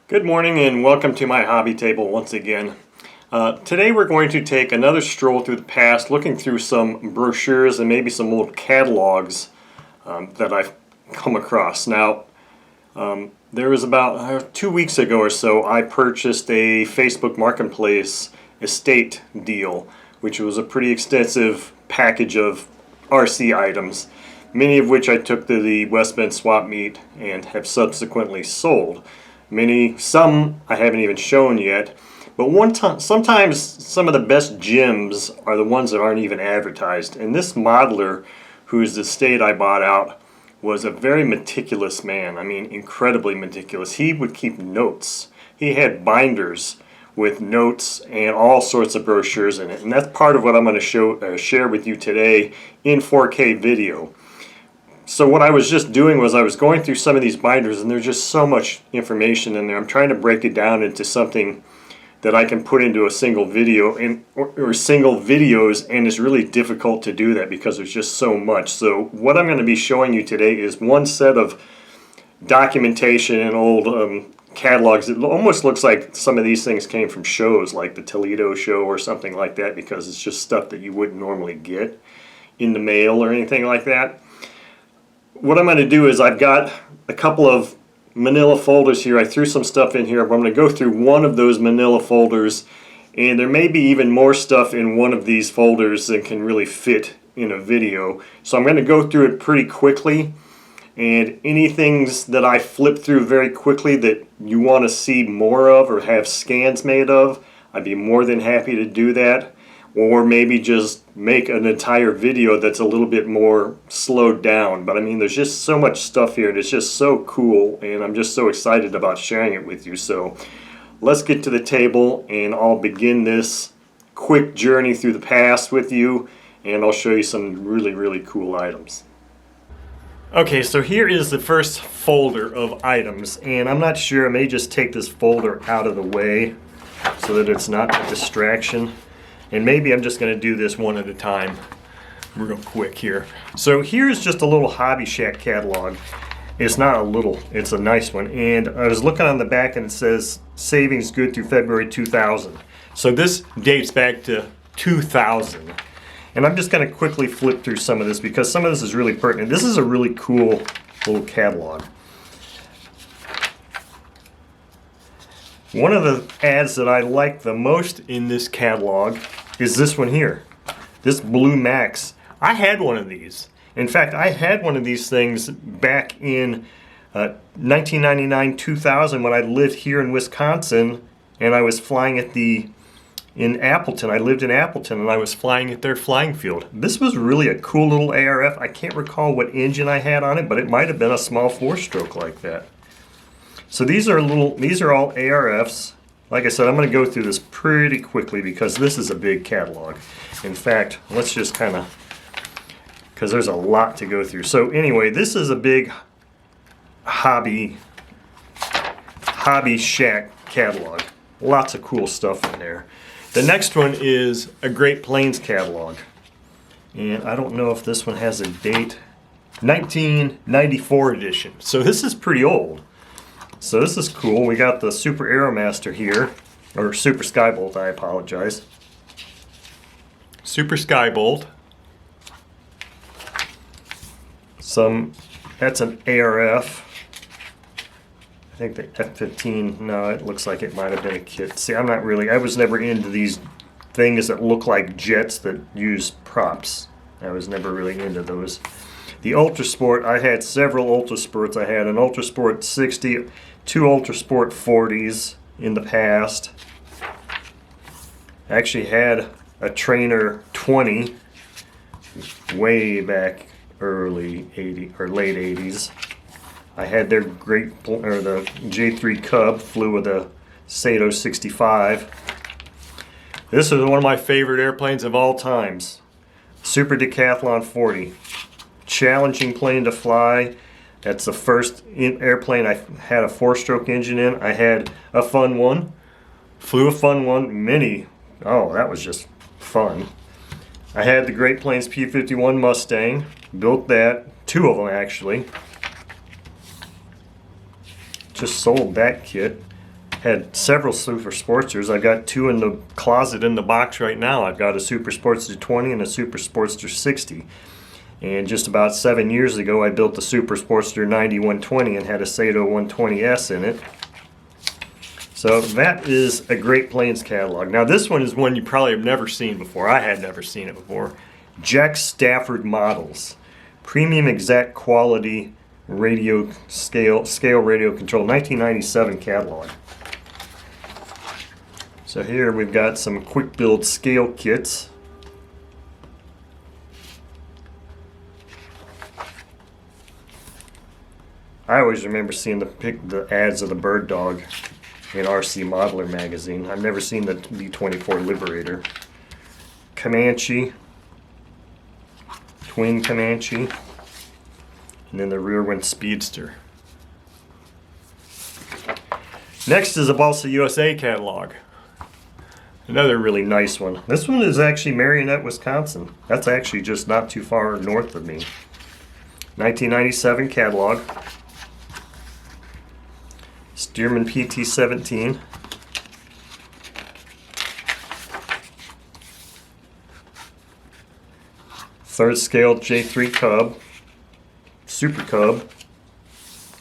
Good morning and welcome to my hobby table once again. Today we're going to take another stroll through the past, looking through some brochures and maybe some old catalogs that I've come across. Now, there was about 2 weeks ago or so, I purchased a Facebook Marketplace estate deal, which was a pretty extensive package of RC items, many of which I took to the West Bend swap meet and have subsequently sold. Some I haven't even shown yet, but sometimes some of the best gems are the ones that aren't even advertised. And this modeler, whose estate I bought out, was a very meticulous man. I mean, incredibly meticulous. He would keep notes. He had binders with notes and all sorts of brochures in it. And that's part of what I'm going to share with you today in 4K video. So what I was just doing was I was going through some of these binders, and there's just so much information in there. I'm trying to break it down into something that I can put into a single video or single videos, and it's really difficult to do that because there's just so much. So what I'm going to be showing you today is one set of documentation and old catalogs. It almost looks like some of these things came from shows like the Toledo show or something like that, because it's just stuff that you wouldn't normally get in the mail or anything like that. What I'm going to do is I've got a couple of manila folders here. I threw some stuff in here, but I'm going to go through one of those manila folders, and there may be even more stuff in one of these folders than can really fit in a video. So I'm going to go through it pretty quickly, and any things that I flip through very quickly that you want to see more of or have scans made of, I'd be more than happy to do that. Or maybe just make an entire video that's a little bit more slowed down. But I mean, there's just so much stuff here, and it's just so cool, and I'm just so excited about sharing it with you. So let's get to the table, and I'll begin this quick journey through the past with you, and I'll show you some really, really cool items. Okay, so here is the first folder of items, and I'm not sure, I may just take this folder out of the way so that it's not a distraction. And maybe I'm just going to do this one at a time real quick here. So here's just a little Hobby Shack catalog. It's not a little, it's a nice one. And I was looking on the back and it says savings good through February 2000. So this dates back to 2000. And I'm just going to quickly flip through some of this because some of this is really pertinent. This is a really cool little catalog. One of the ads that I like the most in this catalog is this one here. This Blue Max. I had one of these. In fact, I had one of these things back in 1999-2000 when I lived here in Wisconsin, and I was flying in Appleton. I lived in Appleton, and I was flying at their flying field. This was really a cool little ARF. I can't recall what engine I had on it, but it might have been a small 4-stroke like that. So these are all ARFs. Like I said, I'm going to go through this pretty quickly because this is a big catalog. In fact, let's just kind of, because there's a lot to go through. So anyway, this is a big Hobby Shack catalog. Lots of cool stuff in there. The next one is a Great Plains catalog. And I don't know if this one has a date. 1994 edition. So this is pretty old. So this is cool. We got the Super Aeromaster here, or Super Skybolt, I apologize. Super Skybolt. That's an ARF. I think the F-15, no, it looks like it might have been a kit. See, I was never into these things that look like jets that use props. I was never really into those. The Ultra Sport, I had several Ultra Sports. I had an Ultra Sport 60, 2 Ultra Sport 40s in the past. I actually had a Trainer 20 way back early 80s or late 80s. I had their the J3 Cub, flew with a Sato 65. This is one of my favorite airplanes of all times. Super Decathlon 40. Challenging plane to fly. That's the first airplane I had a 4-stroke engine in. I had a fun one. Flew a fun one. Oh, that was just fun. I had the Great Plains P-51 Mustang. Built that. 2 of them actually. Just sold that kit. Had several Super Sportsters. I've got two in the closet in the box right now. I've got a Super Sportster 20 and a Super Sportster 60. And just about 7 years ago, I built the Super Sportster 9120 and had a Sato 120S in it. So that is a Great Plains catalog. Now this one is one you probably have never seen before. I had never seen it before. Jack Stafford Models. Premium Exact Quality Radio Scale Radio Control. 1997 catalog. So here we've got some quick build scale kits. I always remember seeing the ads of the bird dog in RC Modeler magazine. I've never seen the B-24 Liberator. Comanche, twin Comanche, and then the rear one Speedster. Next is a Balsa USA catalog. Another really nice one. This one is actually Marionette, Wisconsin. That's actually just not too far north of me. 1997 catalog. Stearman PT-17. Third scale J3 Cub. Super Cub.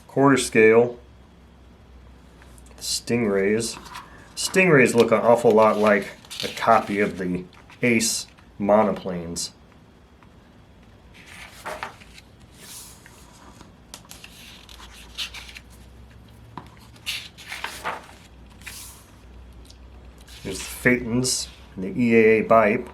Quarter scale Stingrays. Stingrays look an awful lot like a copy of the Ace monoplanes. There's the Phaetons and the EAA Bipe.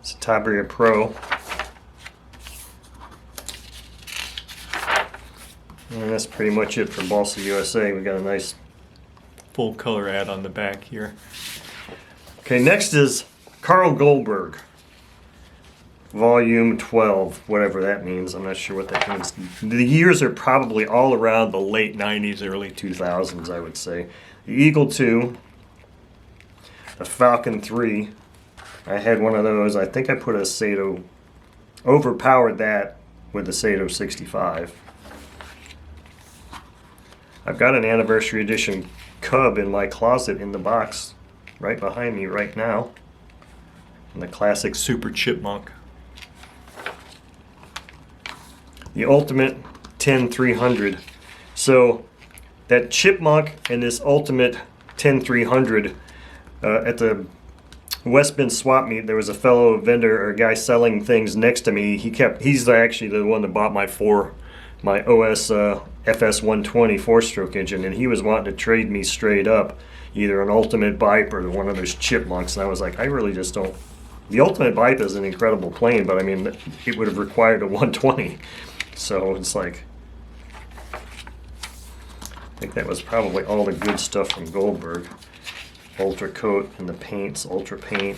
It's a Tabria Pro. And that's pretty much it for Balsa USA. We got a nice full color ad on the back here. Okay, next is Carl Goldberg. Volume 12, whatever that means. I'm not sure what that means. The years are probably all around the late 90s, early 2000s, I would say. The Eagle 2, the Falcon 3. I had one of those. I think I put a Sato, overpowered that with the Sato 65. I've got an anniversary edition Cub in my closet in the box right behind me right now. And the classic Super Chipmunk. The Ultimate 10300. So that Chipmunk and this Ultimate 10300 at the West Bend swap meet, there was a fellow vendor or a guy selling things next to me. He's actually the one that bought my OS FS 120 4-stroke engine, and he was wanting to trade me straight up either an Ultimate Bipe or one of those Chipmunks, and I was like, I really just don't. The Ultimate Bipe is an incredible plane, but I mean, it would have required a 120. So it's like, I think that was probably all the good stuff from Goldberg. Ultra Coat and the paints, Ultra Paint.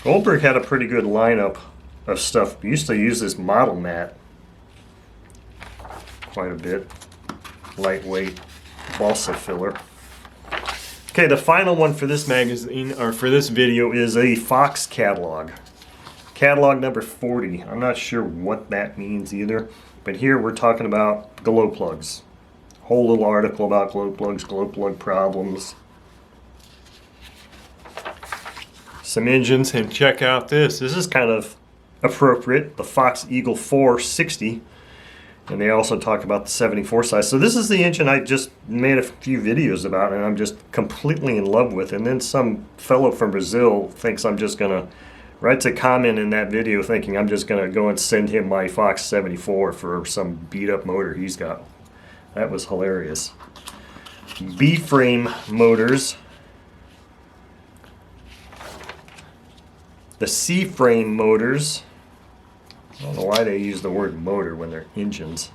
Goldberg had a pretty good lineup of stuff. We used to use this model mat quite a bit. Lightweight balsa filler. Okay, the final one for this magazine, or for this video, is a Fox catalog. Catalog number 40. I'm not sure what that means either, but here we're talking about glow plugs. Whole little article about glow plug problems. Some engines, and check out this. This is kind of appropriate. The Fox Eagle 460. And they also talk about the 74 size. So this is the engine I just made a few videos about, and I'm just completely in love with. And then some fellow from Brazil thinks I'm just going to write a comment in that video thinking I'm just going to go and send him my Fox 74 for some beat up motor he's got. That was hilarious. B-frame motors. The C-frame motors. I don't know why they use the word motor when they're engines.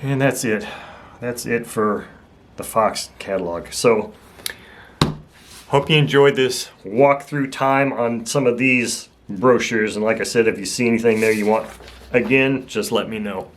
And that's it. That's it for the Fox catalog. So, hope you enjoyed this walkthrough time on some of these brochures. And like I said, if you see anything there you want, again, just let me know.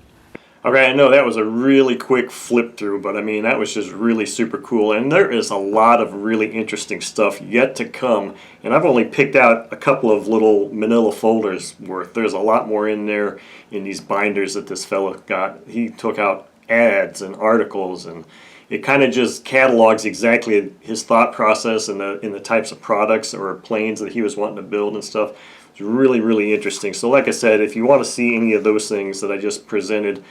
Okay, I know that was a really quick flip through, but I mean, that was just really super cool. And there is a lot of really interesting stuff yet to come. And I've only picked out a couple of little manila folders worth. There's a lot more in there in these binders that this fellow got. He took out ads and articles, and it kind of just catalogs exactly his thought process and the types of products or planes that he was wanting to build and stuff. It's really, really interesting. So like I said, if you want to see any of those things that I just presented,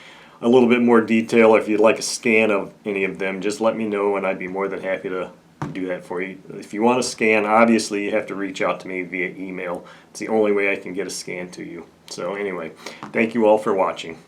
a little bit more detail, or if you'd like a scan of any of them, just let me know and I'd be more than happy to do that for you. If you want a scan, obviously you have to reach out to me via email. It's the only way I can get a scan to you. So anyway, thank you all for watching.